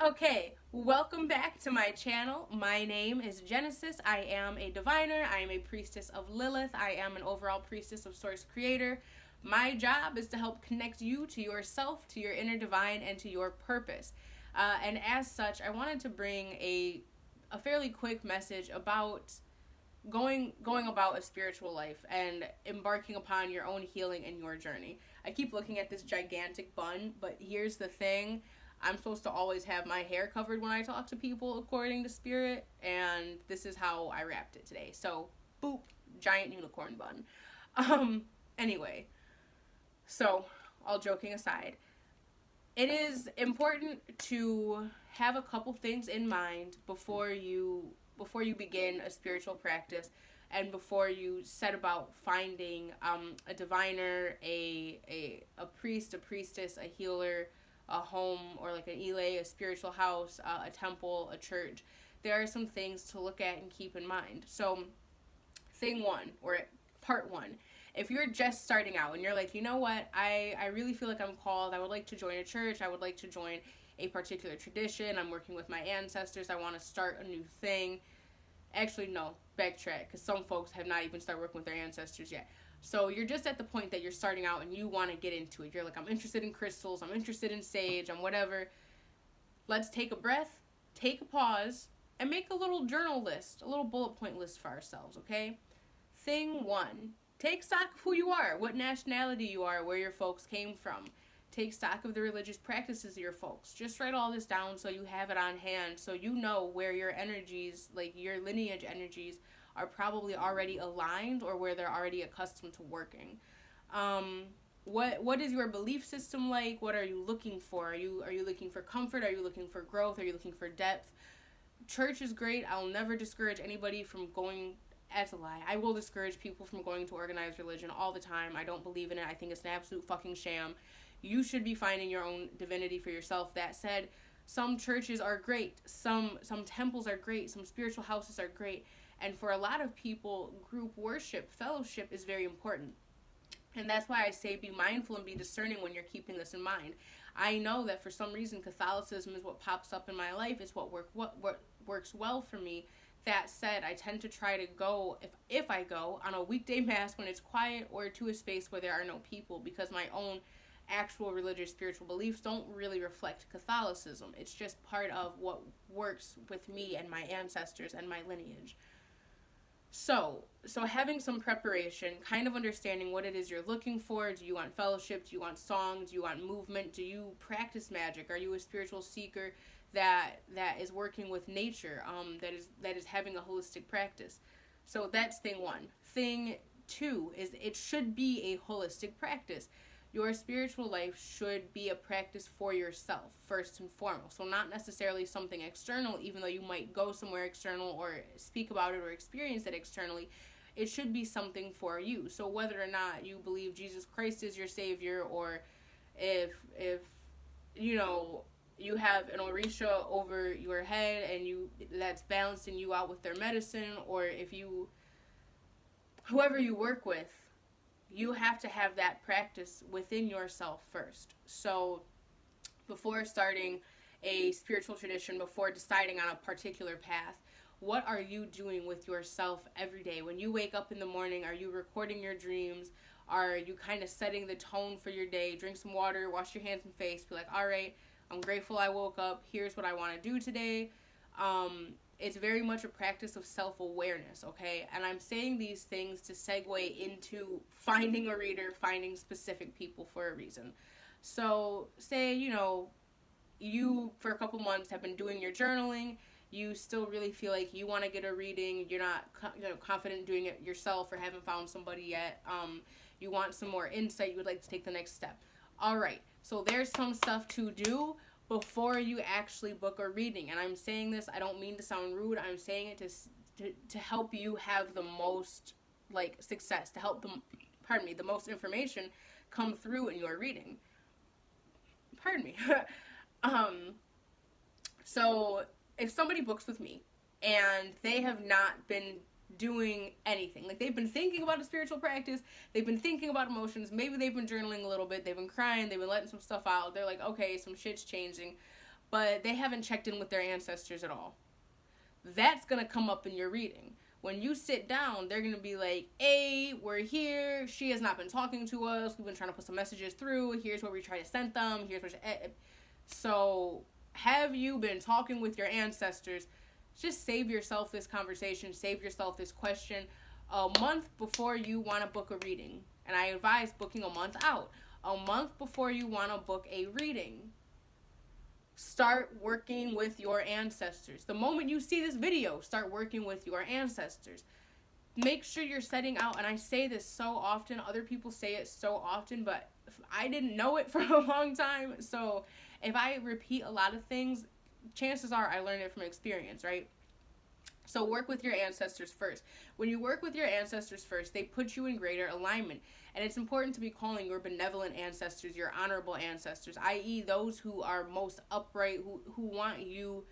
Okay, welcome back to my channel. My name is Genesis. I am a diviner. I am a priestess of Lilith. I am an overall priestess of Source Creator. My job is to help connect you to yourself, to your inner divine, and to your purpose. And as such, I wanted to bring a fairly quick message about going about a spiritual life and embarking upon your own healing and your journey. I keep looking at this gigantic bun, but here's the thing. I'm supposed to always have my hair covered when I talk to people according to spirit, and this is how I wrapped it today. So, boop, giant unicorn bun. Um anyway, so all joking aside, it is important to have a couple things in mind before you begin a spiritual practice and before you set about finding a diviner, a priest, a priestess, a healer, a home, or like an elay, a spiritual house, a temple, a church. There are some things to look at and keep in mind. So thing one, or part one, if you're just starting out and you're like, you know what, I really feel like I'm called, I would like to join a church, I would like to join a particular tradition, I'm working with my ancestors, I want to start a new thing. Actually, no, backtrack, because some folks have not even started working with their ancestors yet. So you're just at the point that you're starting out and you want to get into it. You're like, I'm interested in crystals, I'm interested in sage, I'm whatever. Let's take a breath, take a pause, and make a little journal list, a little bullet point list for ourselves, okay? Thing one, take stock of who you are, what nationality you are, where your folks came from. Take stock of the religious practices of your folks. Just write all this down so you have it on hand, so you know where your energies, like your lineage energies, are probably already aligned or where they're already accustomed to working. Um, what is your belief system like? What are you looking for? Are you looking for comfort? Are you looking for growth? Are you looking for depth? Church is great. I'll never discourage anybody from going. That's a lie. I will discourage people from going to organized religion all the time. I don't believe in it. I think it's an absolute fucking sham. You should be finding your own divinity for yourself. That said, some churches are great. Some temples are great. Some spiritual houses are great. And for a lot of people, group worship, fellowship is very important. And that's why I say be mindful and be discerning when you're keeping this in mind. I know that for some reason Catholicism is what pops up in my life. It's what works well for me. That said, I tend to try to go, if I go, on a weekday mass when it's quiet or to a space where there are no people, because my own actual religious spiritual beliefs don't really reflect Catholicism. It's just part of what works with me and my ancestors and my lineage. So having some preparation, kind of understanding what it is you're looking for. Do you want fellowship? Do you want song? Do you want movement? Do you practice magic? Are you a spiritual seeker that is working with nature? That is having a holistic practice. So that's thing one. Thing two is it should be a holistic practice. Your spiritual life should be a practice for yourself, first and foremost. So, not necessarily something external, even though you might go somewhere external or speak about it or experience it externally. It should be something for you. So, whether or not you believe Jesus Christ is your Savior, or if you know, you have an orisha over your head and that's balancing you out with their medicine, or if you, whoever you work with, you have to have that practice within yourself first. So before starting a spiritual tradition, before deciding on a particular path, what are you doing with yourself every day? When you wake up in the morning, are you recording your dreams? Are you kind of setting the tone for your day? Drink some water, wash your hands and face, be like, all right, I'm grateful I woke up. Here's what I want to do today. It's very much a practice of self-awareness, okay? And I'm saying these things to segue into finding a reader, finding specific people for a reason. So, say, you, for a couple months, have been doing your journaling. You still really feel like you want to get a reading. You're not confident doing it yourself or haven't found somebody yet. You want some more insight. You would like to take the next step. All right. So, there's some stuff to do before you actually book a reading. And I'm saying this, I don't mean to sound rude. I'm saying it to help you have the most success, to help them, the most information come through in your reading. Pardon me. um so if somebody books with me and they have not been doing anything, like they've been thinking about a spiritual practice, they've been thinking about emotions, maybe they've been journaling a little bit, they've been crying, they've been letting some stuff out, they're like, okay, some shit's changing, but they haven't checked in with their ancestors at all. That's going to come up in your reading. When you sit down, they're going to be like, hey, we're here. She has not been talking to us. We've been trying to put some messages through. Here's where we try to send them. Here's what. So, have you been talking with your ancestors? Just save yourself this conversation. Save yourself this question a month before you want to book a reading. And I advise booking a month out. A month before you want to book a reading, start working with your ancestors. The moment you see this video, start working with your ancestors. Make sure you're setting out, and I say this so often, other people say it so often, but I didn't know it for a long time. So if I repeat a lot of things, chances are I learned it from experience, right? So work with your ancestors first. When you work with your ancestors first, they put you in greater alignment. And it's important to be calling your benevolent ancestors your honorable ancestors, i.e. those who are most upright, who want you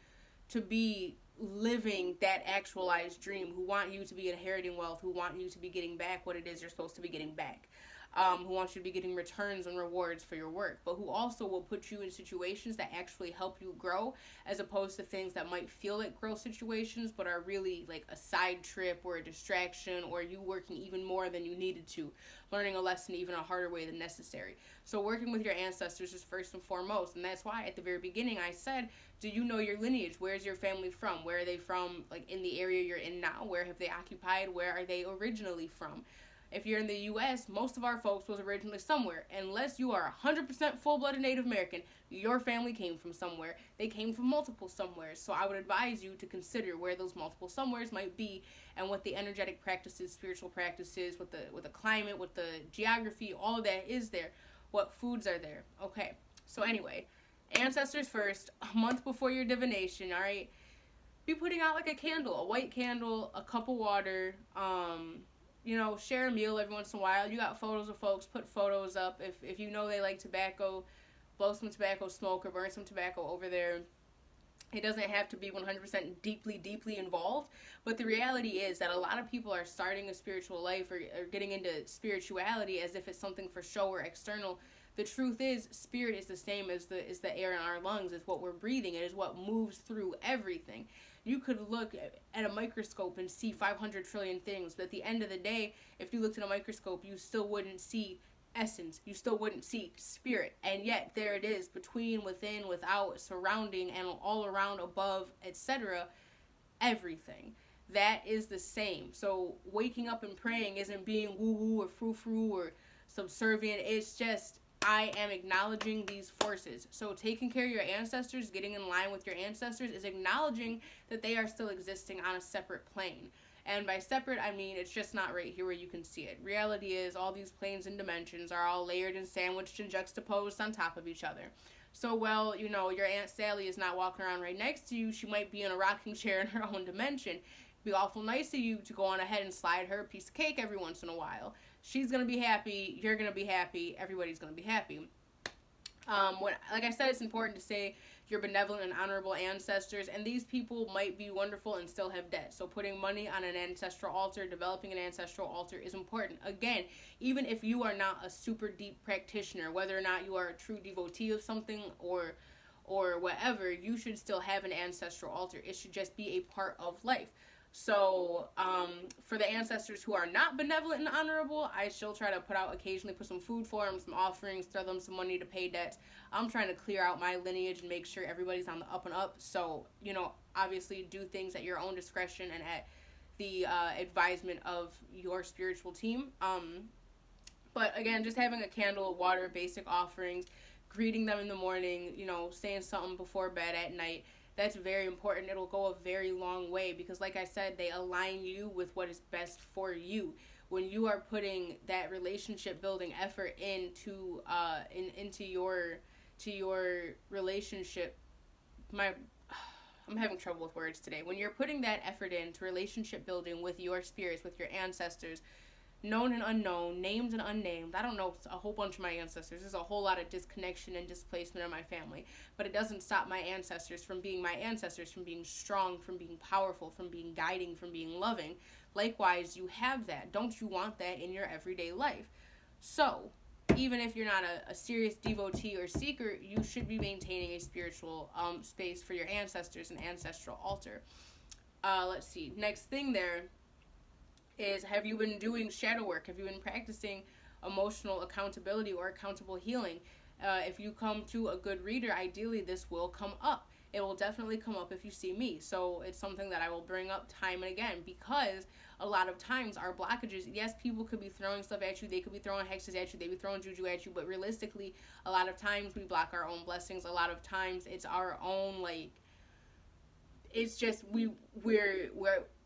to be living that actualized dream, who want you to be inheriting wealth, who want you to be getting back what it is you're supposed to be getting back. Who wants you to be getting returns and rewards for your work, but who also will put you in situations that actually help you grow, as opposed to things that might feel like growth situations, but are really like a side trip or a distraction, or you working even more than you needed to, learning a lesson even a harder way than necessary. So working with your ancestors is first and foremost, and that's why at the very beginning I said, do you know your lineage? Where's your family from? Where are they from, like in the area you're in now? Where have they occupied? Where are they originally from? If you're in the U.S., most of our folks was originally somewhere. Unless you are 100% full-blooded Native American, your family came from somewhere. They came from multiple somewheres. So I would advise you to consider where those multiple somewheres might be, and what the energetic practices, spiritual practices, with the climate, with the geography, all of that is there. What foods are there? Okay. So anyway, ancestors first, a month before your divination, all right? Be putting out like a candle, a white candle, a cup of water, share a meal every once in a while. You got photos of folks, put photos up. If you know they like tobacco, blow some tobacco smoke or burn some tobacco over there. It doesn't have to be 100% deeply involved, but the reality is that a lot of people are starting a spiritual life or getting into spirituality as if it's something for show or external. The truth is, spirit is the same as the air in our lungs. It's what we're breathing. It is what moves through everything. You could look at a microscope and see 500 trillion things, but at the end of the day, if you looked at a microscope, you still wouldn't see essence. You still wouldn't see spirit. And yet, there it is, between, within, without, surrounding, and all around, above, etc. Everything. That is the same. So, waking up and praying isn't being woo-woo or frou-frou or subservient. It's just, I am acknowledging these forces. So taking care of your ancestors, getting in line with your ancestors, is acknowledging that they are still existing on a separate plane. And by separate, I mean it's just not right here where you can see it. Reality is all these planes and dimensions are all layered and sandwiched and juxtaposed on top of each other. So, your Aunt Sally is not walking around right next to you. She might be in a rocking chair in her own dimension. It'd be awful nice of you to go on ahead and slide her a piece of cake every once in a while. She's going to be happy, you're going to be happy, everybody's going to be happy. Like I said, it's important to say your benevolent and honorable ancestors, and these people might be wonderful and still have debt. So putting money on an ancestral altar, developing an ancestral altar is important. Again, even if you are not a super deep practitioner, whether or not you are a true devotee of something or whatever, you should still have an ancestral altar. It should just be a part of life. So, for the ancestors who are not benevolent and honorable, I still try to occasionally put some food for them, some offerings, throw them some money to pay debts. I'm trying to clear out my lineage and make sure everybody's on the up and up. So, obviously do things at your own discretion and at the advisement of your spiritual team. But again, just having a candle, water, basic offerings, greeting them in the morning, saying something before bed at night. That's very important. It'll go a very long way because, like I said, they align you with what is best for you. When you are putting that relationship building effort into your relationship, I'm having trouble with words today. When you're putting that effort into relationship building with your spirits, with your ancestors, known and unknown, named and unnamed. I don't know a whole bunch of my ancestors. There's a whole lot of disconnection and displacement in my family. But it doesn't stop my ancestors from being my ancestors, from being strong, from being powerful, from being guiding, from being loving. Likewise, you have that. Don't you want that in your everyday life? So, even if you're not a serious devotee or seeker, you should be maintaining a spiritual space for your ancestors, an ancestral altar. Let's see. Next thing there is, have you been doing shadow work? Have you been practicing emotional accountability or accountable healing? If you come to a good reader, ideally this will come up. It will definitely come up if you see me. So it's something that I will bring up time and again, because a lot of times our blockages, yes, people could be throwing stuff at you, they could be throwing hexes at you, they be throwing juju at you, but realistically, a lot of times we block our own blessings. A lot of times it's our own, like, it's just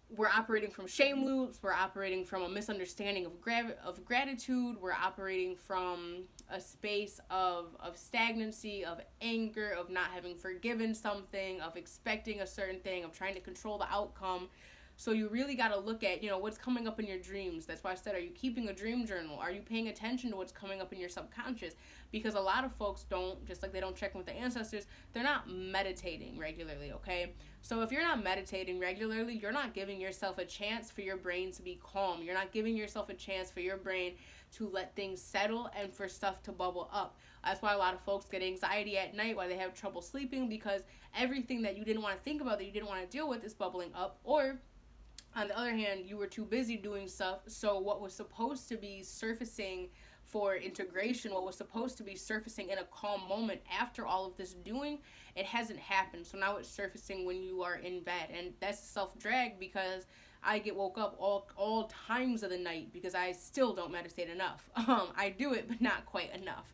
we're operating from shame loops. We're operating from a misunderstanding of gratitude. We're operating from a space of stagnancy, of anger, of not having forgiven something, of expecting a certain thing, of trying to control the outcome. So you really got to look at, what's coming up in your dreams. That's why I said, are you keeping a dream journal? Are you paying attention to what's coming up in your subconscious? Because a lot of folks don't, just like they don't check in with the ancestors, they're not meditating regularly, okay? So if you're not meditating regularly, you're not giving yourself a chance for your brain to be calm. You're not giving yourself a chance for your brain to let things settle and for stuff to bubble up. That's why a lot of folks get anxiety at night, why they have trouble sleeping, because everything that you didn't want to think about, that you didn't want to deal with, is bubbling up. Or on the other hand, you were too busy doing stuff, so what was supposed to be surfacing for integration, what was supposed to be surfacing in a calm moment after all of this doing, it hasn't happened. So now it's surfacing when you are in bed, and that's self-drag, because I get woke up all times of the night because I still don't meditate enough. I do it, but not quite enough.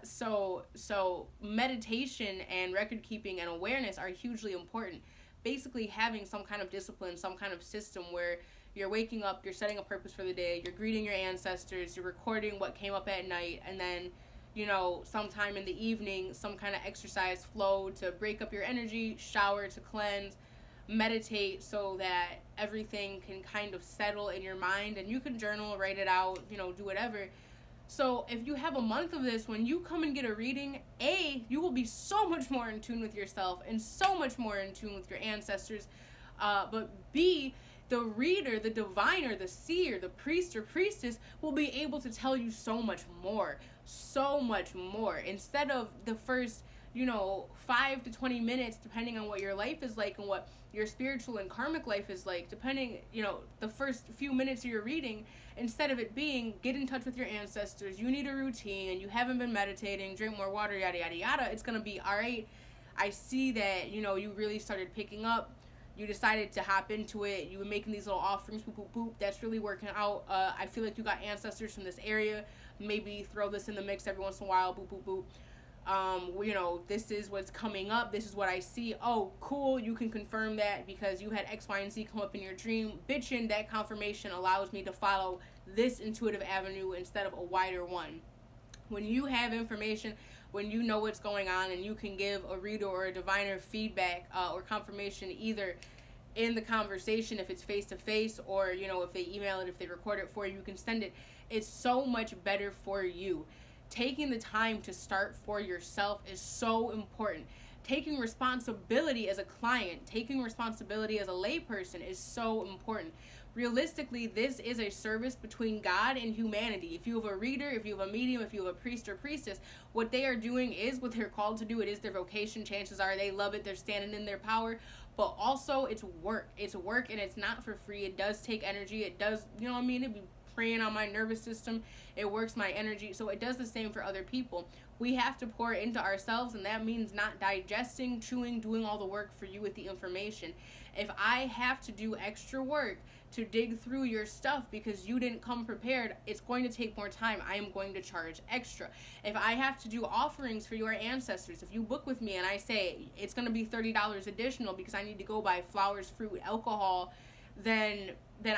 So meditation and record keeping and awareness are hugely important. Basically having some kind of discipline, some kind of system where you're waking up, you're setting a purpose for the day, you're greeting your ancestors, you're recording what came up at night, and then, sometime in the evening, some kind of exercise flow to break up your energy, shower to cleanse, meditate so that everything can kind of settle in your mind, and you can journal, write it out, do whatever. So if you have a month of this, when you come and get a reading, A, you will be so much more in tune with yourself and so much more in tune with your ancestors. But B, the reader, the diviner, the seer, the priest or priestess will be able to tell you so much more. So much more. Instead of the first, 5 to 20 minutes, depending on what your life is like and what your spiritual and karmic life is like, depending, the first few minutes of your reading, instead of it being, get in touch with your ancestors, you need a routine, and you haven't been meditating, drink more water, yada, yada, yada, it's going to be, all right, I see that, you really started picking up, you decided to hop into it, you were making these little offerings, boop, boop, boop, that's really working out, I feel like you got ancestors from this area, maybe throw this in the mix every once in a while, boop, boop, boop. This is what's coming up, this is what I see. Oh, cool, you can confirm that because you had X, Y, and Z come up in your dream. Bitchin', that confirmation allows me to follow this intuitive avenue instead of a wider one. When you have information, when you know what's going on, and you can give a reader or a diviner feedback or confirmation either in the conversation, if it's face-to-face, or, if they email it, if they record it for you, you can send it. It's so much better for you. Taking the time to start for yourself is so important. Taking responsibility as a client, taking responsibility as a layperson is so important. Realistically, this is a service between God and humanity. If you have a reader, if you have a medium, if you have a priest or priestess, what they are doing is what they're called to do. It is their vocation. Chances are they love it. They're standing in their power. But also, it's work. It's work, and it's not for free. It does take energy. It does, it'd be preying on my nervous system. It works my energy. So it does the same for other people. We have to pour into ourselves, and that means not digesting, chewing, doing all the work for you with the information. If I have to do extra work to dig through your stuff because you didn't come prepared, it's going to take more time. I am going to charge extra. If I have to do offerings for your ancestors, if you book with me and I say it's going to be $30 additional because I need to go buy flowers, fruit, alcohol, then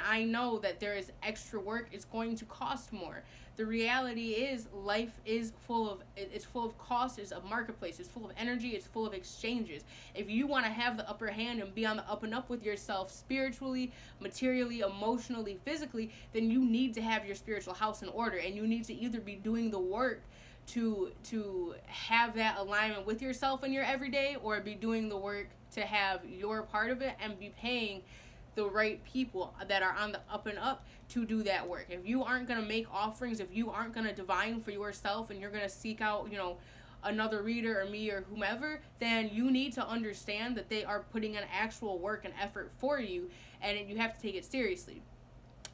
I know that there is extra work. It's going to cost more. The reality is life is full of cost. It's a marketplace. It's full of energy. It's full of exchanges. If you want to have the upper hand and be on the up and up with yourself spiritually, materially, emotionally, physically, then you need to have your spiritual house in order, and you need to either be doing the work to have that alignment with yourself in your everyday, or be doing the work to have your part of it and be paying the right people that are on the up and up to do that work. If you aren't going to make offerings, if you aren't going to divine for yourself, and you're going to seek out, another reader or me or whomever, then you need to understand that they are putting in actual work and effort for you, and you have to take it seriously.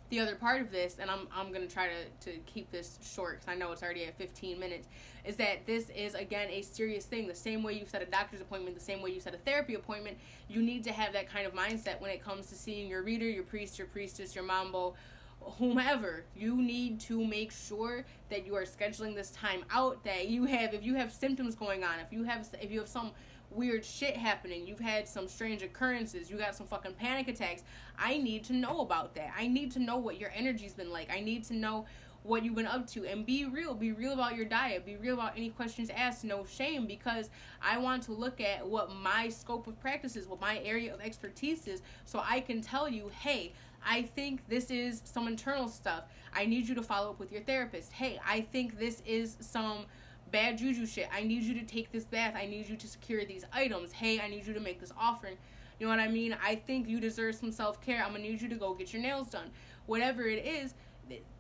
The other part of this, and I'm going to try to keep this short because I know it's already at 15 minutes, is that this is, again, a serious thing. The same way you set a doctor's appointment, the same way you set a therapy appointment, you need to have that kind of mindset when it comes to seeing your reader, your priest, your priestess, your mambo, whomever. You need to make sure that you are scheduling this time out, that if you have symptoms going on, if you have some weird shit happening, you've had some strange occurrences, you got some fucking panic attacks, I need to know about that. I need to know what your energy's been like. I need to know what you've been up to, and be real about your diet, be real about any questions asked, no shame, because I want to look at what my scope of practice is, what my area of expertise is, so I can tell you, hey, I think this is some internal stuff. I need you to follow up with your therapist. Hey, I think this is some bad juju shit. I need you to take this bath. I need you to secure these items. Hey, I need you to make this offering. You know what I mean? I think you deserve some self-care. I'm going to need you to go get your nails done. Whatever it is,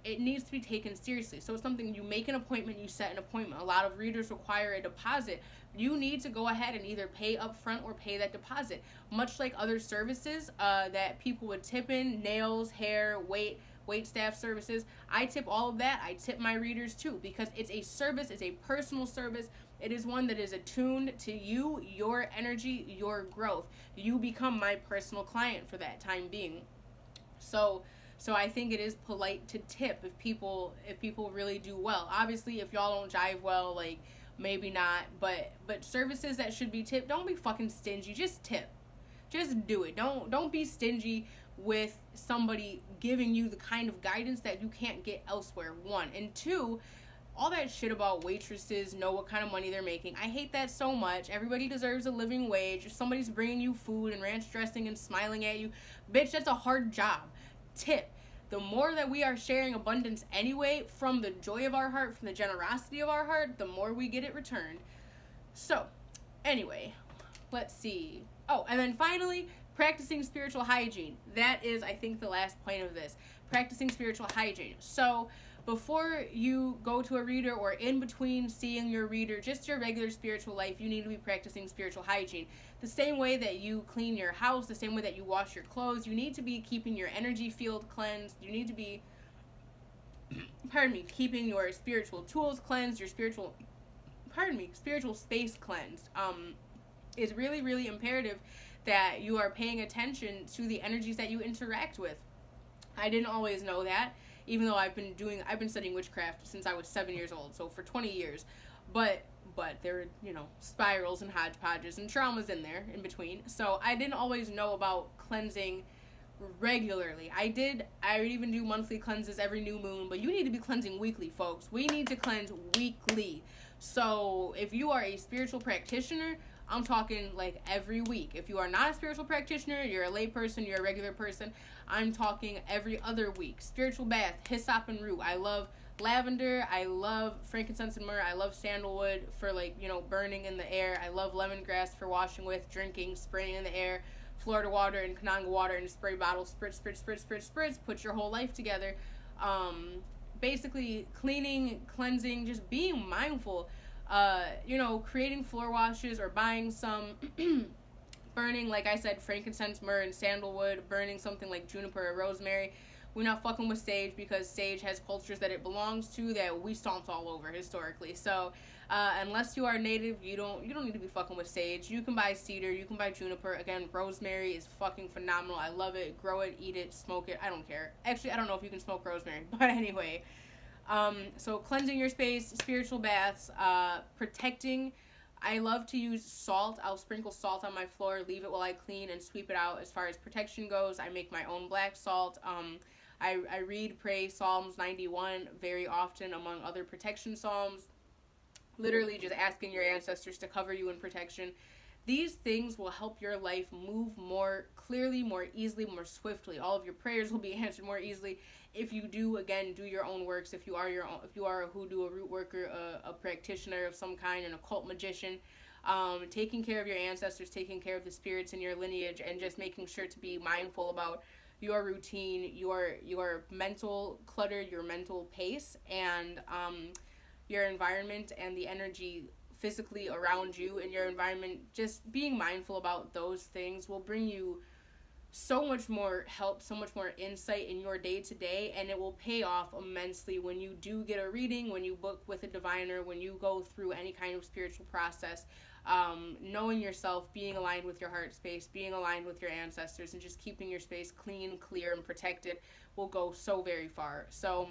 it needs to be taken seriously. So it's something, you make an appointment, you set an appointment. A lot of readers require a deposit. You need to go ahead and either pay up front or pay that deposit. Much like other services that people would tip in, nails, hair, wait staff services, I tip all of that. I tip my readers too, because it's a service, it's a personal service. It is one that is attuned to you, your energy, your growth. You become my personal client for that time being. So I think it is polite to tip if people really do well. Obviously, if y'all don't jive well, like, maybe not, but services that should be tipped, don't be fucking stingy. Just tip. Just do it. Don't be stingy with somebody giving you the kind of guidance that you can't get elsewhere, one. And two, all that shit about waitresses know what kind of money they're making. I hate that so much. Everybody deserves a living wage. If somebody's bringing you food and ranch dressing and smiling at you, bitch, that's a hard job. Tip. The more that we are sharing abundance anyway, from the joy of our heart, from the generosity of our heart, the more we get it returned. So, anyway, let's see. Oh, and then finally, practicing spiritual hygiene. That is, I think, the last point of this. Practicing spiritual hygiene. So, before you go to a reader, or in between seeing your reader, just your regular spiritual life, you need to be practicing spiritual hygiene. The same way that you clean your house, the same way that you wash your clothes, you need to be keeping your energy field cleansed. You need to be, keeping your spiritual tools cleansed, your spiritual space cleansed. It's really, really imperative that you are paying attention to the energies that you interact with. I didn't always know that, even though I've been studying witchcraft since I was 7 years old, so for 20 years. But there are, spirals and hodgepodges and traumas in there in between. So I didn't always know about cleansing regularly. I would even do monthly cleanses every new moon, but you need to be cleansing weekly, folks. We need to cleanse weekly. So if you are a spiritual practitioner, I'm talking like every week. If you are not a spiritual practitioner, you're a lay person, you're a regular person, I'm talking every other week. Spiritual bath, hyssop and rue. I love lavender. I love frankincense and myrrh. I love sandalwood for burning in the air. I love lemongrass for washing with, drinking, spraying in the air. Florida water and Kananga water in a spray bottle. Spritz, spritz, spritz, spritz, spritz. Put your whole life together. Basically cleaning, cleansing, just being mindful. Creating floor washes or buying some, burning, like I said, frankincense, myrrh, and sandalwood, burning something like juniper or rosemary. We're not fucking with sage, because sage has cultures that it belongs to that we stomped all over historically. So, unless you are native, you don't need to be fucking with sage. You can buy cedar, you can buy juniper. Again, rosemary is fucking phenomenal. I love it. Grow it, eat it, smoke it. I don't care. Actually, I don't know if you can smoke rosemary, but anyway. So cleansing your space, spiritual baths, protecting. I love to use salt. I'll sprinkle salt on my floor, leave it while I clean, and sweep it out. As far as protection goes, I make my own black salt. I read, pray Psalms 91 very often, among other protection psalms. Literally just asking your ancestors to cover you in protection. These things will help your life move more clearly, more easily, more swiftly. All of your prayers will be answered more easily if you do your own works. If you are a hoodoo, a root worker, a practitioner of some kind, an occult magician, taking care of your ancestors, taking care of the spirits in your lineage, and just making sure to be mindful about your routine, your mental clutter, your mental pace, and your environment and the energy physically around you and your environment. Just being mindful about those things will bring you so much more help, so much more insight in your day to day, and it will pay off immensely when you do get a reading, when you book with a diviner, when you go through any kind of spiritual process. Knowing yourself, being aligned with your heart space, being aligned with your ancestors, and just keeping your space clean, clear, and protected will go so very far. So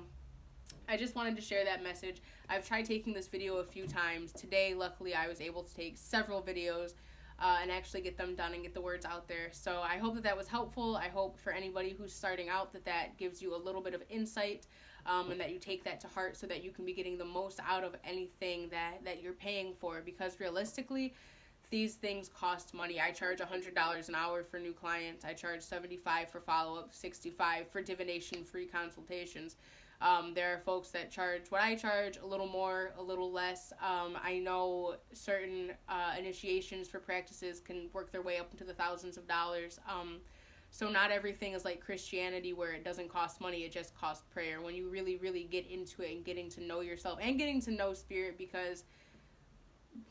I just wanted to share that message. I've tried taking this video a few times. Today, luckily, I was able to take several videos and actually get them done and get the words out there. So I hope that was helpful. I hope for anybody who's starting out that gives you a little bit of insight, and that you take that to heart so that you can be getting the most out of anything that you're paying for. Because realistically, these things cost money. I charge $100 an hour for new clients. I charge $75 for follow-up, $65 for divination free consultations. There are folks that charge what I charge, a little more, a little less. I know certain initiations for practices can work their way up into the thousands of dollars. So not everything is like Christianity where it doesn't cost money, it just costs prayer. When you really, really get into it and getting to know yourself and getting to know spirit, because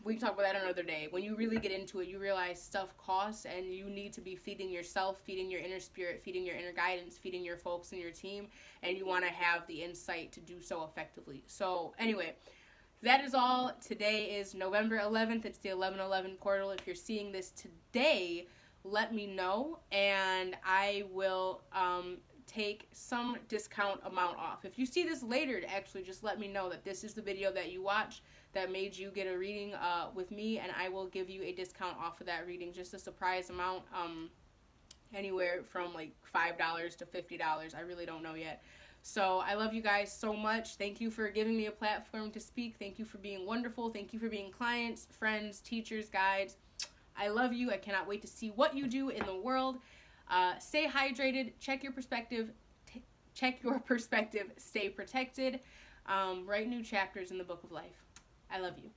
we can talk about that another day. When you really get into it, you realize stuff costs, and you need to be feeding yourself, feeding your inner spirit, feeding your inner guidance, feeding your folks and your team, and you want to have the insight to do so effectively. So anyway, that is all. Today is November 11th. It's the 11/11 portal. If you're seeing this today, let me know, and I will take some discount amount off. If you see this later, actually just let me know that this is the video that you watched that made you get a reading with me, and I will give you a discount off of that reading, just a surprise amount, anywhere from like $5 to $50. I really don't know yet. So I love you guys so much. Thank you for giving me a platform to speak. Thank you for being wonderful. Thank you for being clients, friends, teachers, guides. I love you. I cannot wait to see what you do in the world. Stay hydrated. Check your perspective. Stay protected. Write new chapters in the book of life. I love you.